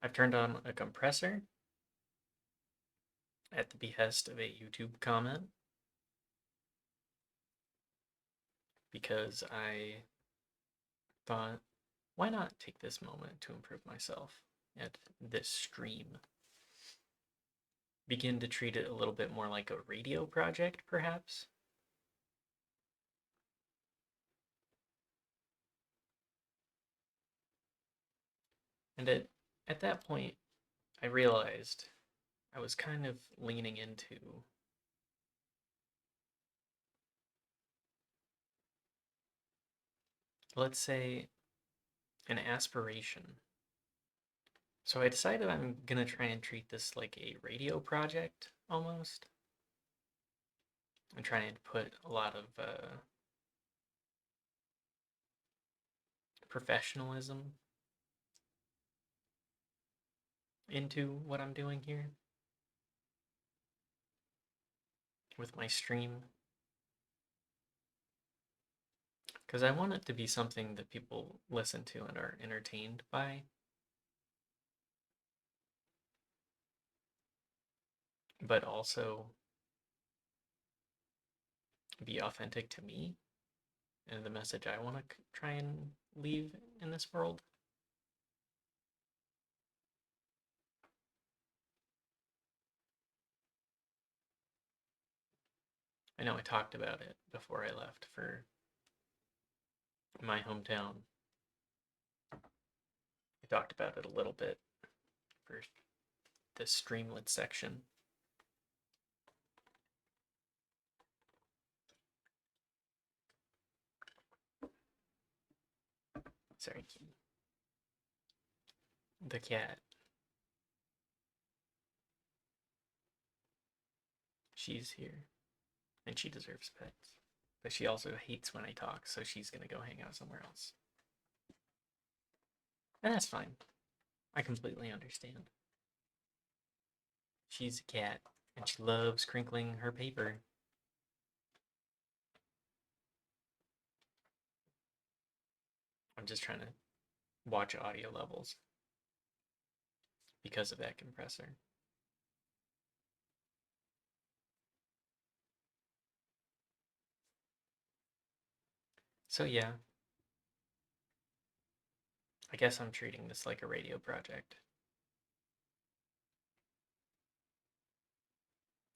I've turned on a compressor at the behest of a YouTube comment because I thought, why not take this moment to improve myself at this stream? Begin to treat it a little bit more like a radio project, perhaps? And at that point, I realized I was kind of leaning into let's say an aspiration. So I decided I'm gonna try and treat this like a radio project almost. I'm trying to put a lot of professionalism into what I'm doing here with my stream because I want it to be something that people listen to and are entertained by, but also be authentic to me and the message I want to try and leave in this world. I know I talked about it before I left for my hometown. I talked about it a little bit for the Streamlets section. Sorry, the cat. She's here, and she deserves pets. But she also hates when I talk, so she's gonna go hang out somewhere else. And that's fine. I completely understand. She's a cat, and she loves crinkling her paper. I'm just trying to watch audio levels because of that compressor. So yeah, I guess I'm treating this like a radio project.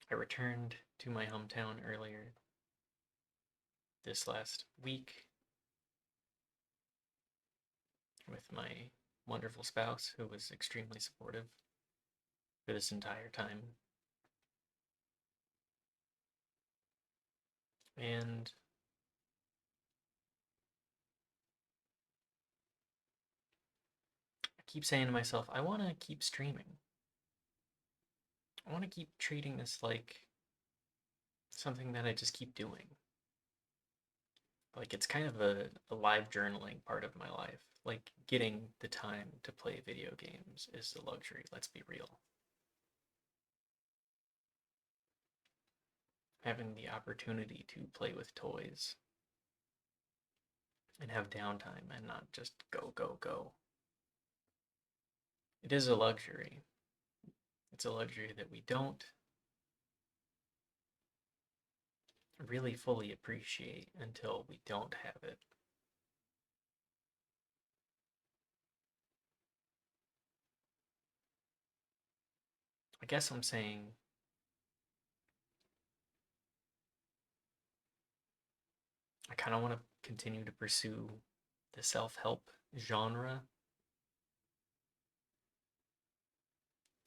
I returned to my hometown earlier this last week with my wonderful spouse who was extremely supportive for this entire time. And I keep saying to myself, I want to keep streaming. I want to keep treating this like something that I just keep doing. Like it's kind of a live journaling part of my life. Like getting the time to play video games is a luxury, let's be real. Having the opportunity to play with toys and have downtime and not just go, go, go. It is a luxury. It's a luxury that we don't really fully appreciate until we don't have it. I guess I'm saying I kind of want to continue to pursue the self-help genre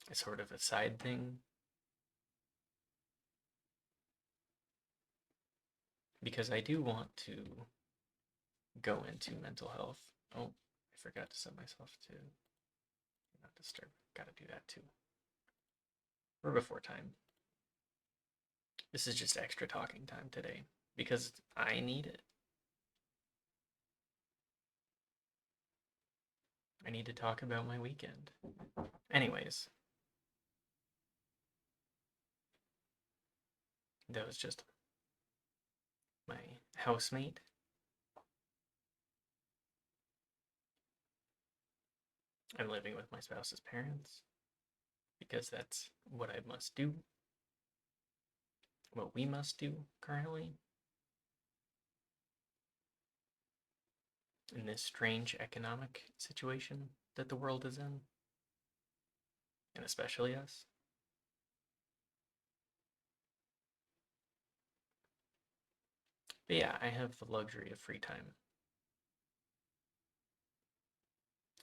as sort of a side thing because I do want to go into mental health. Oh, I forgot to set myself to not disturb. Gotta do that too. We're before time. This is just extra talking time today because I need it. I need to talk about my weekend. Anyways, that was just my housemate. I'm living with my spouse's parents because that's what I must do, what we must do currently in this strange economic situation that the world is in, and especially us. But yeah, I have the luxury of free time,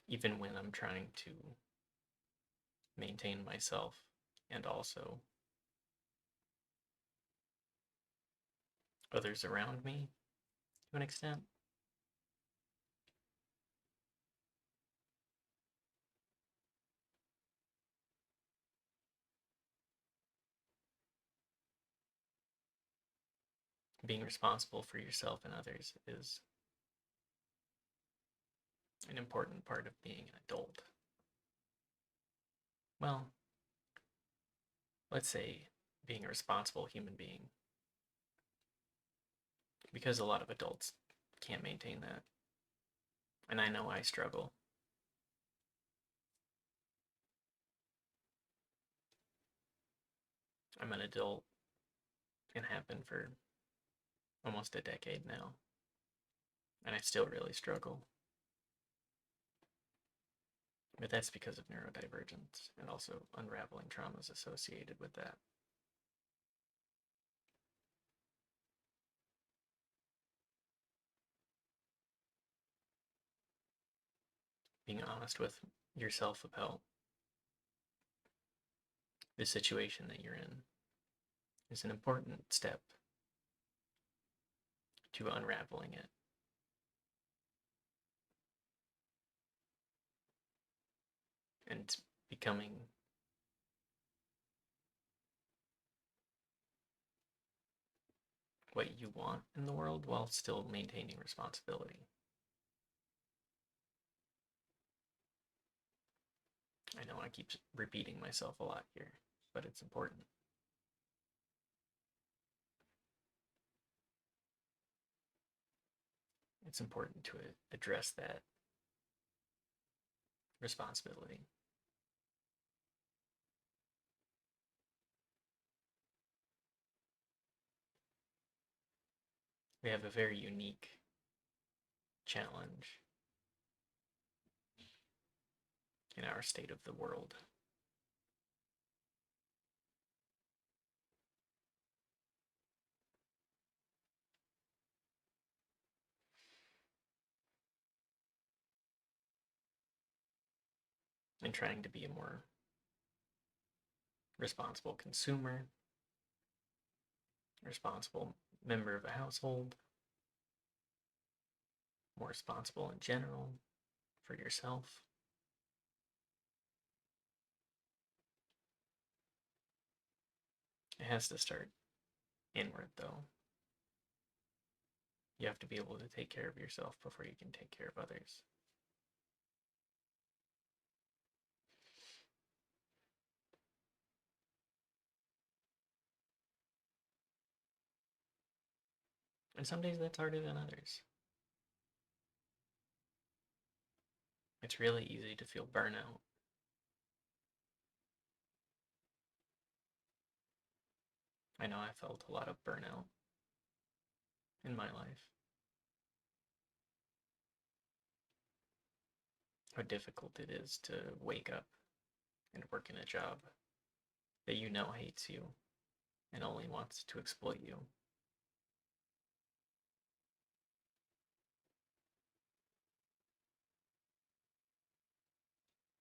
even when I'm trying to maintain myself and also others around me to an extent. Being responsible for yourself and others is an important part of being an adult. Well, let's say being a responsible human being, because a lot of adults can't maintain that. And I know I struggle. I'm an adult and have been for almost a decade now, and I still really struggle. But that's because of neurodivergence and also unraveling traumas associated with that. Being honest with yourself about the situation that you're in is an important step to unraveling it. And becoming what you want in the world while still maintaining responsibility. I know I keep repeating myself a lot here, but it's important. It's important to address that responsibility. We have a very unique challenge in our state of the world. And trying to be a more responsible consumer, responsible member of a household, more responsible in general for yourself. It has to start inward, though. You have to be able to take care of yourself before you can take care of others. And some days that's harder than others. It's really easy to feel burnout. I know I felt a lot of burnout in my life. How difficult it is to wake up and work in a job that you know hates you and only wants to exploit you.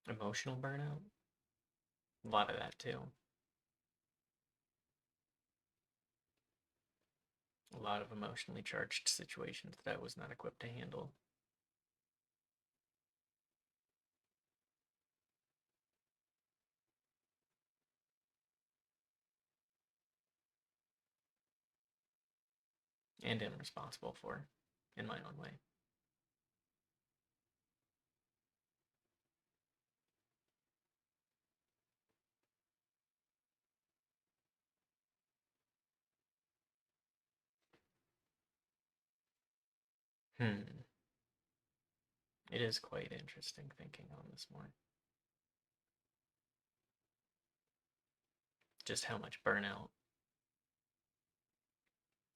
Emotional burnout, a lot of that too. A lot of emotionally charged situations that I was not equipped to handle. And am responsible for in my own way. Hmm. It is quite interesting thinking on this more. Just how much burnout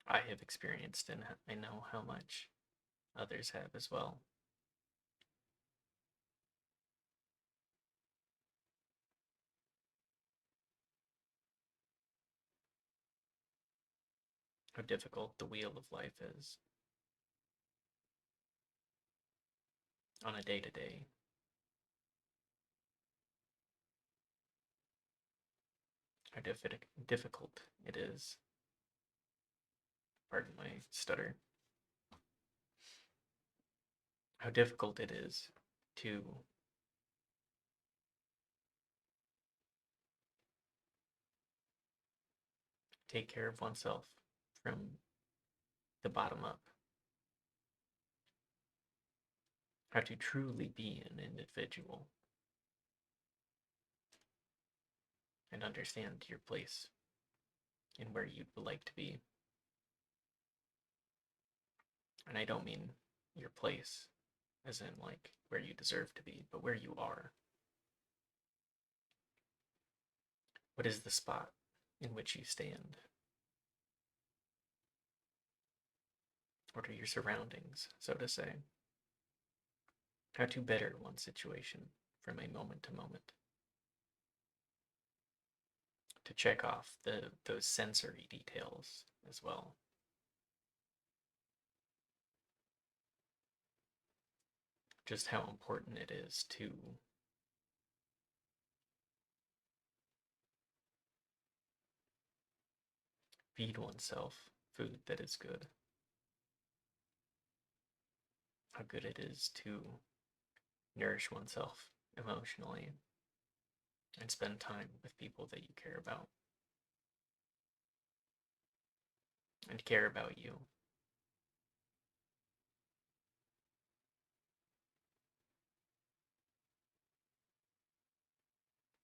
I have experienced, and I know how much others have as well. How difficult the wheel of life is on a day to day. How difficult it is, pardon my stutter, how difficult it is to take care of oneself from the bottom up. How to truly be an individual and understand your place and where you'd like to be. And I don't mean your place as in like where you deserve to be, but where you are. What is the spot in which you stand? What are your surroundings, so to say? How to better one situation from a moment to moment. To check off those sensory details as well. Just how important it is to feed oneself food that is good. How good it is to nourish oneself emotionally and spend time with people that you care about and care about you.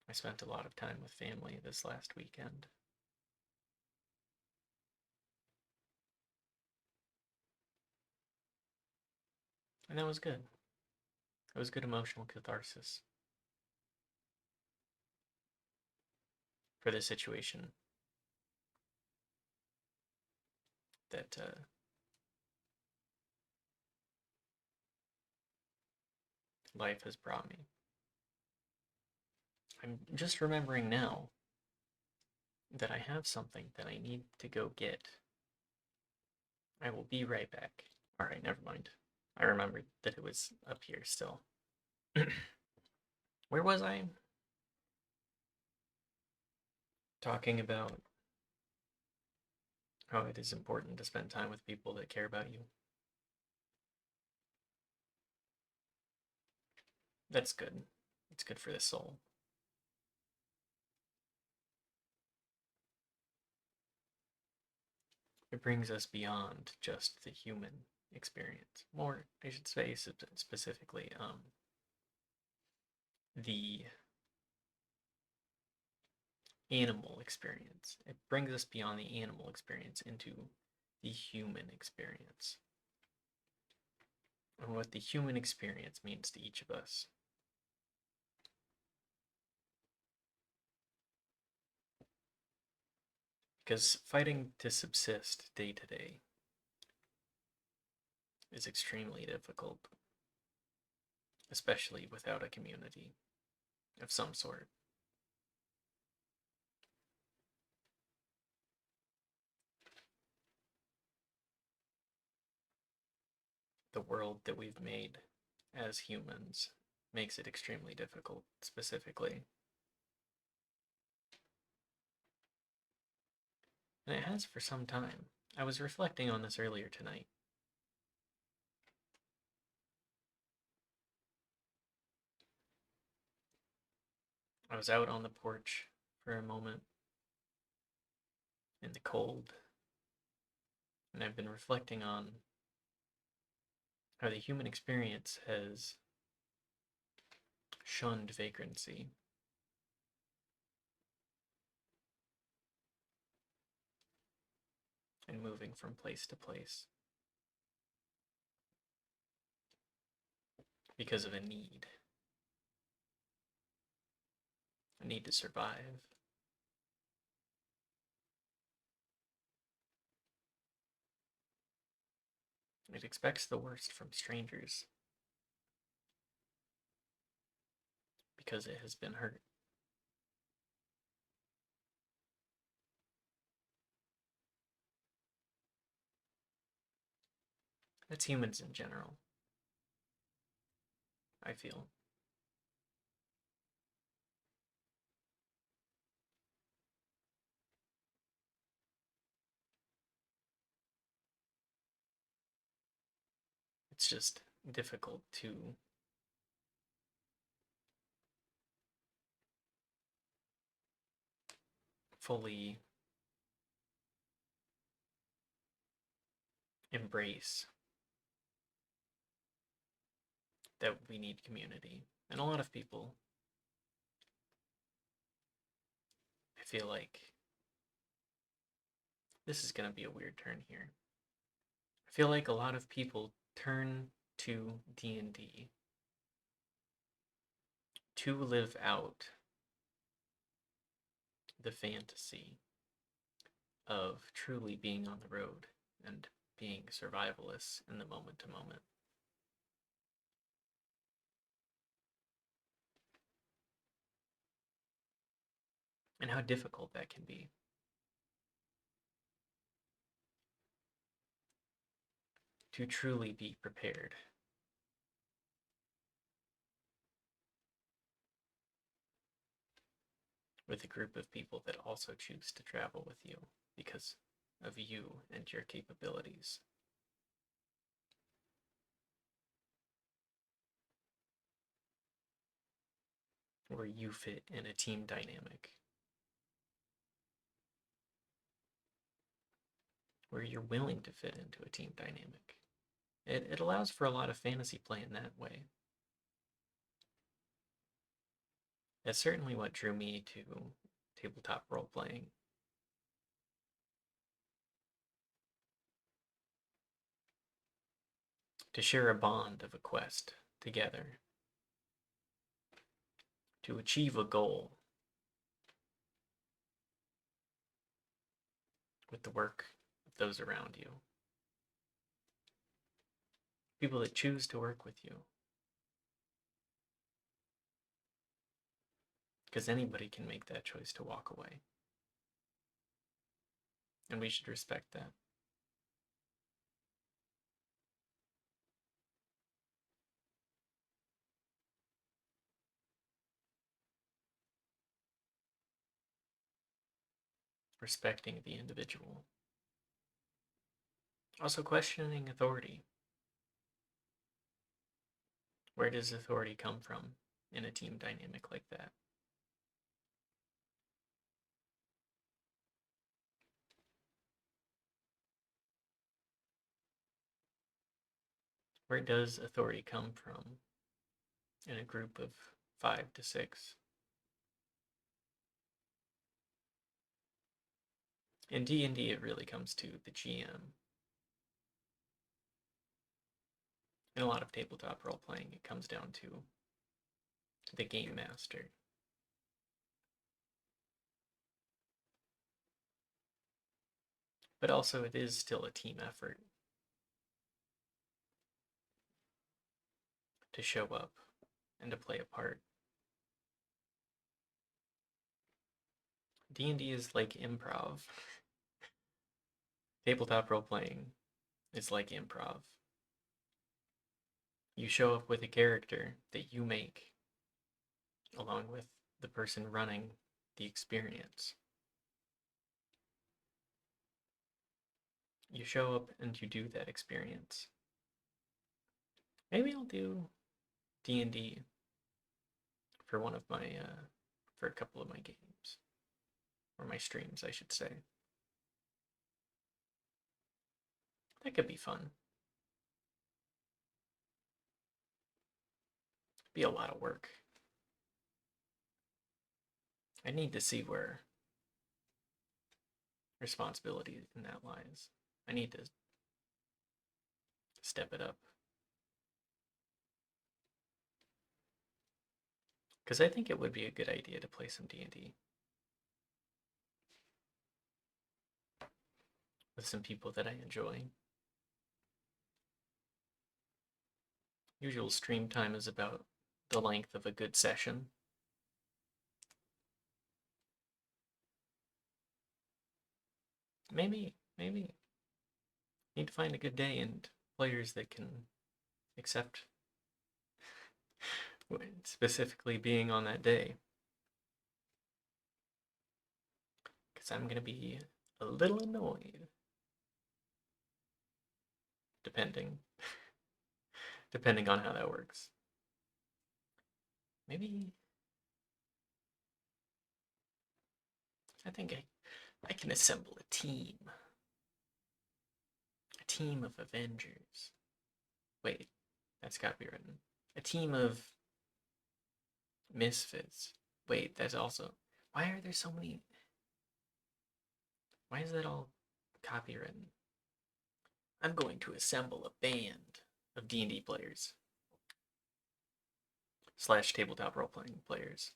I spent a lot of time with family this last weekend. And that was good. It was good emotional catharsis for the situation that life has brought me. I'm just remembering now that I have something that I need to go get. I will be right back. Alright, never mind. I remembered that it was up here still. Where was I? Talking about how it is important to spend time with people that care about you. That's good. It's good for the soul. It brings us beyond just the human experience. More, I should say, specifically, the animal experience. It brings us beyond the animal experience into the human experience. And what the human experience means to each of us. Because fighting to subsist day to day is extremely difficult, especially without a community of some sort. The world that we've made as humans makes it extremely difficult, specifically. And it has for some time. I was reflecting on this earlier tonight. I was out on the porch for a moment in the cold, and I've been reflecting on how the human experience has shunned vagrancy. And moving from place to place. because of a need to survive. It expects the worst from strangers because it has been hurt. That's humans in general, I feel. It's just difficult to fully embrace that we need community. And a lot of people, I feel like this is going to be a weird turn here. I feel like a lot of people turn to D&D to live out the fantasy of truly being on the road and being survivalists in the moment to moment. And how difficult that can be. To truly be prepared. With a group of people that also choose to travel with you because of you and your capabilities. Where you fit in a team dynamic. Where you're willing to fit into a team dynamic. It allows for a lot of fantasy play in that way. That's certainly what drew me to tabletop role playing. To share a bond of a quest together. To achieve a goal with the work of those around you. People that choose to work with you. Because anybody can make that choice to walk away. And we should respect that. Respecting the individual. Also questioning authority. Where does authority come from in a team dynamic like that? Where does authority come from in a group of 5 to 6? In D&D, it really comes to the GM. In a lot of tabletop role-playing, it comes down to the game master. But also, it is still a team effort to show up and to play a part. D&D is like improv. Tabletop role-playing is like improv. You show up with a character that you make, along with the person running the experience. You show up and you do that experience. Maybe I'll do D&D for one of my, for a couple of my games. Or my streams, I should say. That could be fun. Be a lot of work. I need to see where responsibility in that lies. I need to step it up. Because I think it would be a good idea to play some D&D with some people that I enjoy. Usual stream time is about the length of a good session. Maybe need to find a good day and players that can accept specifically being on that day. Because I'm going to be a little annoyed. Depending. Depending on how that works. Maybe... I think I can assemble a team. A team of Avengers. Wait, that's copywritten. A team of Misfits. Wait, that's also... Why are there so many... Why is that all copywritten? I'm going to assemble a band of D&D players. / tabletop role-playing players.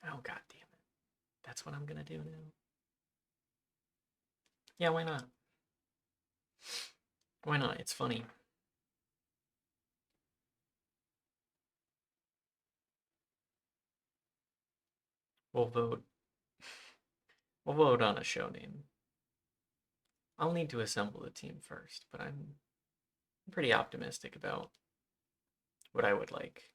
Oh, god damn it. That's what I'm gonna do now. Yeah, why not? Why not? It's funny. We'll vote. We'll vote on a show name. I'll need to assemble a team first, but I'm pretty optimistic about what I would like.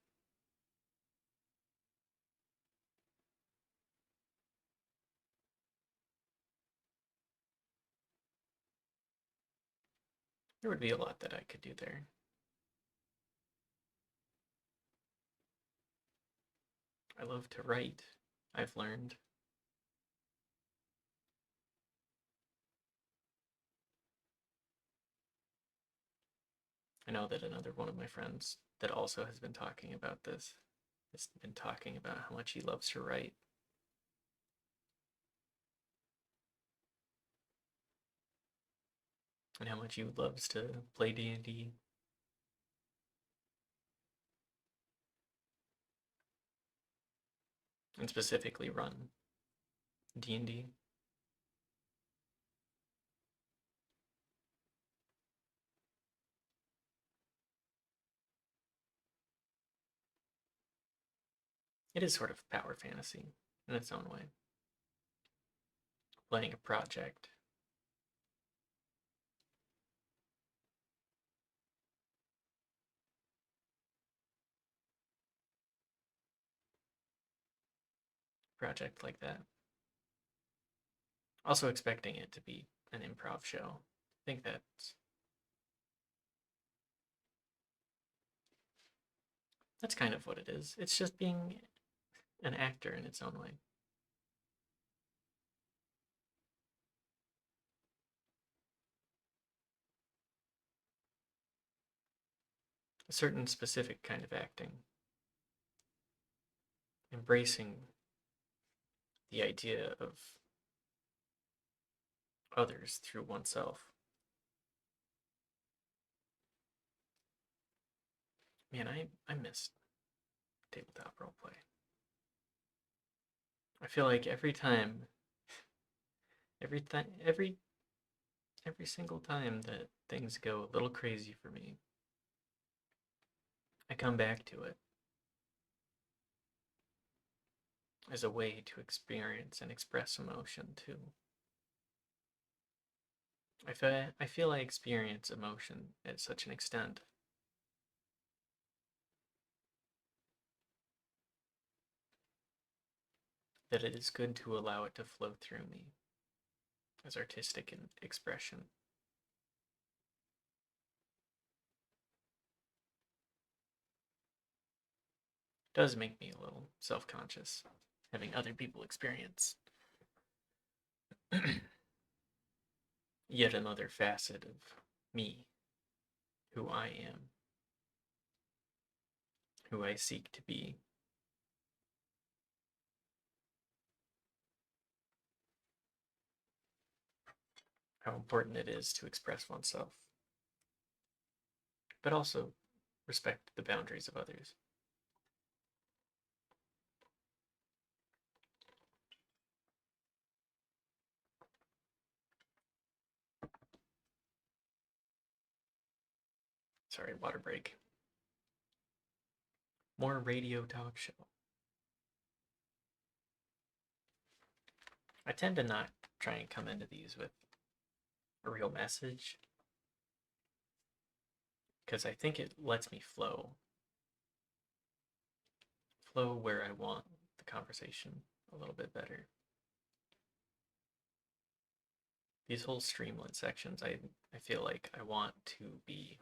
There would be a lot that I could do there. I love to write, I've learned. I know that another one of my friends that also has been talking about this has been talking about how much he loves to write. And how much he loves to play D&D. And specifically run D&D. It is sort of power fantasy in its own way. Playing a project. Project like that. Also expecting it to be an improv show. I think that's kind of what it is. It's just being an actor in its own way. A certain specific kind of acting. Embracing the idea of others through oneself. Man, I miss tabletop roleplay. I feel like every single time that things go a little crazy for me, I come back to it as a way to experience and express emotion too. I feel I experience emotion at such an extent that it is good to allow it to flow through me as artistic expression. It does make me a little self-conscious having other people experience yet another facet of me, who I am, who I seek to be. How important it is to express oneself, but also respect the boundaries of others. Sorry, water break. More radio talk show. I tend to not try and come into these with a real message because I think it lets me flow where I want the conversation a little bit better. These whole Streamlet sections, I feel like I want to be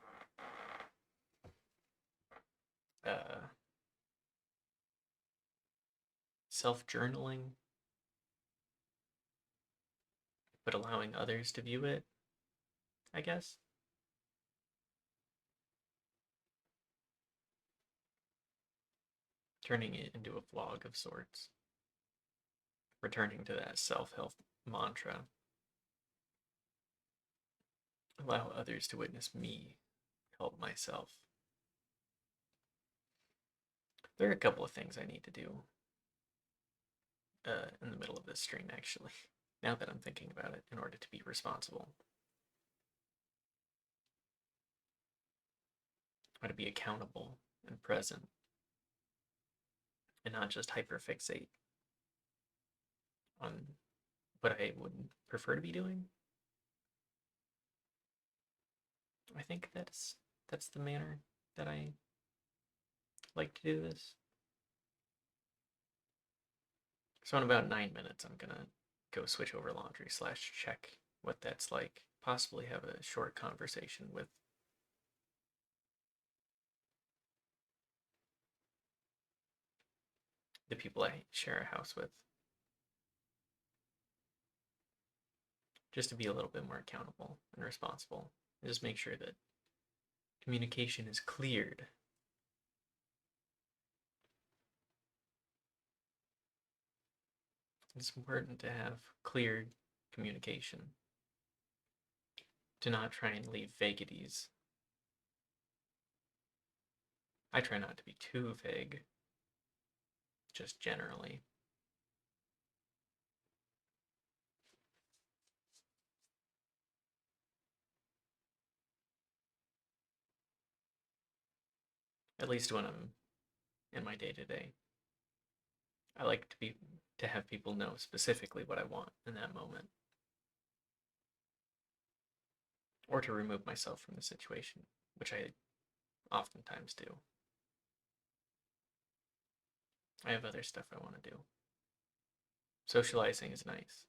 self-journaling, but allowing others to view it, I guess. Turning it into a vlog of sorts. Returning to that self-help mantra. Allow others to witness me help myself. There are a couple of things I need to do in the middle of this stream, actually, now that I'm thinking about it, in order to be responsible. Or to be accountable and present, and not just hyperfixate on what I would prefer to be doing. I think that's the manner that I like to do this. So in about 9 minutes, I'm gonna go switch over laundry / check what that's like. Possibly have a short conversation with the people I share a house with. Just to be a little bit more accountable and responsible. And just make sure that communication is cleared. It's important to have clear communication. To not try and leave vaguities. I try not to be too vague, just generally. At least when I'm in my day-to-day. I like to have people know specifically what I want in that moment. Or to remove myself from the situation, which I oftentimes do. I have other stuff I want to do. Socializing is nice.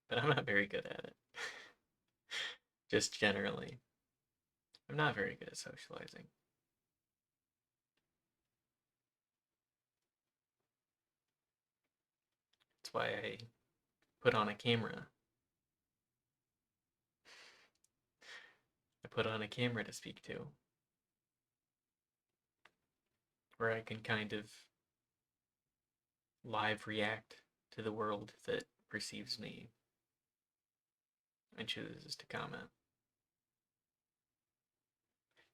But I'm not very good at it. Just generally. I'm not very good at socializing. That's why I put on a camera. I put on a camera to speak to. Where I can kind of live react to the world that perceives me and chooses to comment.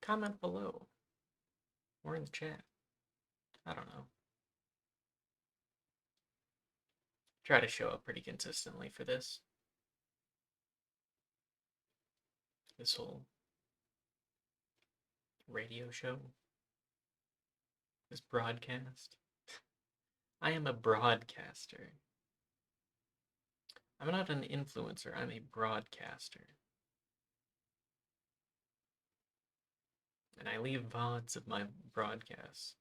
Comment below or in the chat. I don't know. Try to show up pretty consistently for this. This whole radio show. This broadcast. I am a broadcaster. I'm not an influencer, I'm a broadcaster. And I leave VODs of my broadcasts.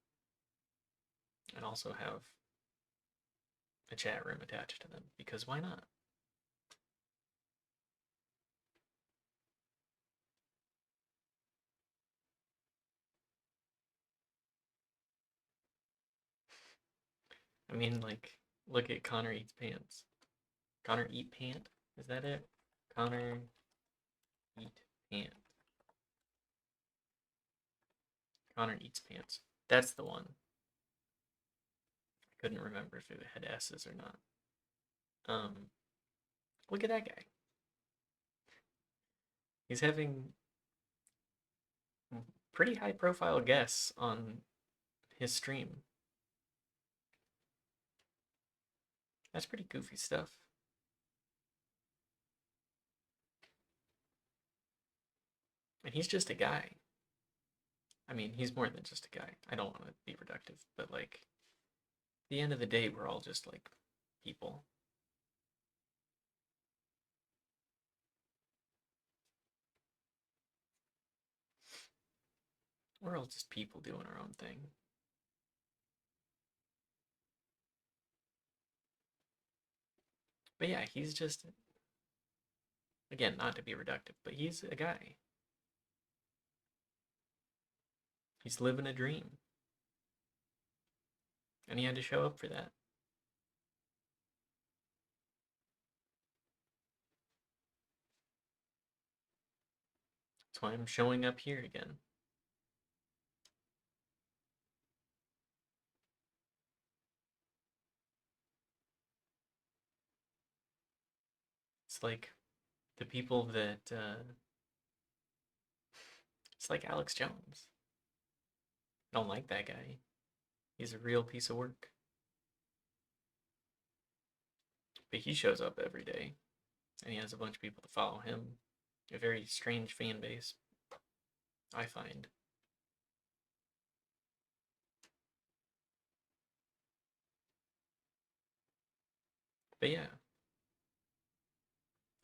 And also have a chat room attached to them, because why not? I mean, like, look at Connor Eats Pants. Connor Eat Pant? Is that it? Connor Eat Pant. Connor Eats Pants. That's the one. I couldn't remember if it had S's or not. Look at that guy. He's having pretty high profile guests on his stream. That's pretty goofy stuff. And he's just a guy. I mean, he's more than just a guy. I don't want to be reductive, but like, at the end of the day, we're all just like people. We're all just people doing our own thing. But yeah, he's just, again, not to be reductive, but he's a guy. He's living a dream. And he had to show up for that. That's why I'm showing up here again. It's like the people that, it's like Alex Jones. I don't like that guy. He's a real piece of work. But he shows up every day, and he has a bunch of people to follow him. A very strange fan base, I find. But yeah,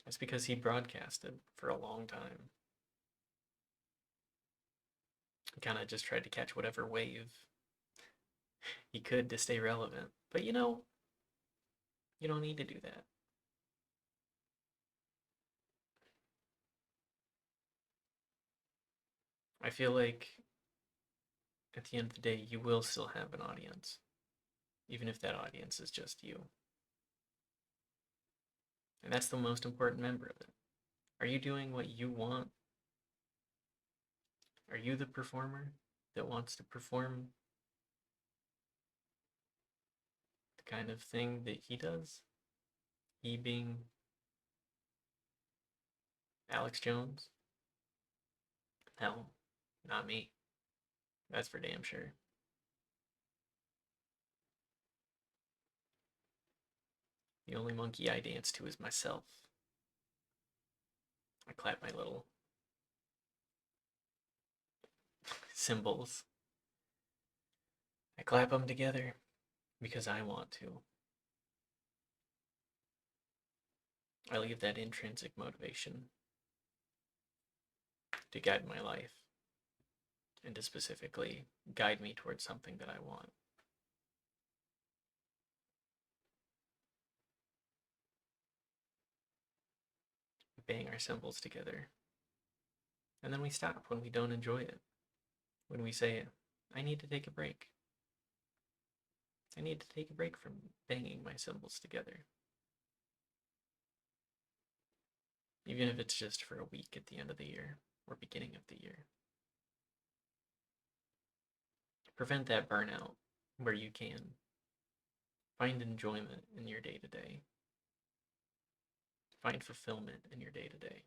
that's because he broadcasted for a long time. He kind of just tried to catch whatever wave he could to stay relevant. But you know, you don't need to do that. I feel like at the end of the day, you will still have an audience, even if that audience is just you. And that's the most important member of it. Are you doing what you want? Are you the performer that wants to perform the kind of thing that he does? He being Alex Jones? Hell, not me. That's for damn sure. The only monkey I dance to is myself. I clap my little cymbals. I clap them together because I want to. I leave that intrinsic motivation to guide my life and to specifically guide me towards something that I want. We bang our cymbals together, and then we stop when we don't enjoy it. When we say, I need to take a break. I need to take a break from banging my cymbals together. Even if it's just for a week at the end of the year or beginning of the year. Prevent that burnout where you can. Find enjoyment in your day to day. Find fulfillment in your day to day.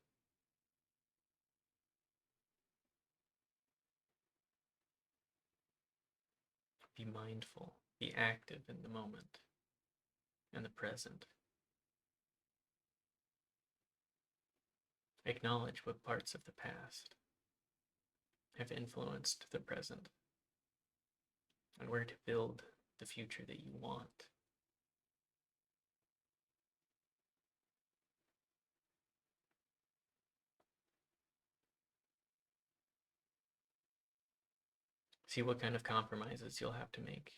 Be mindful, be active in the moment and the present. Acknowledge what parts of the past have influenced the present and where to build the future that you want. See what kind of compromises you'll have to make,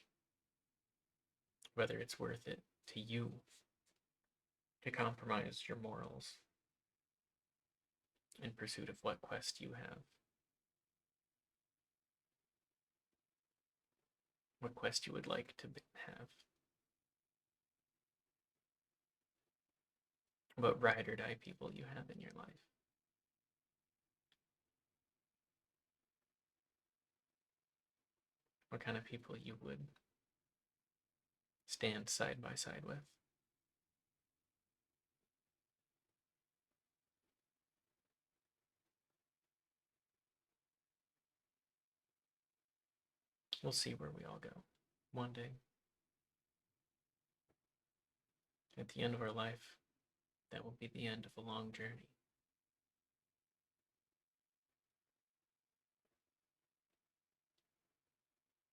whether it's worth it to you to compromise your morals in pursuit of what quest you have. What quest you would like to have. What ride or die people you have in your life. What kind of people you would stand side by side with. We'll see where we all go one day. At the end of our life, that will be the end of a long journey.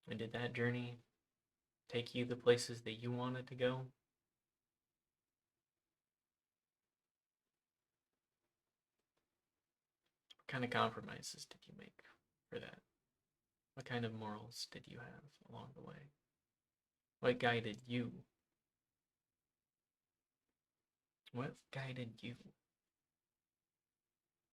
And did that journey take you the places that you wanted to go? What kind of compromises did you make for that? What kind of morals did you have along the way? What guided you? What guided you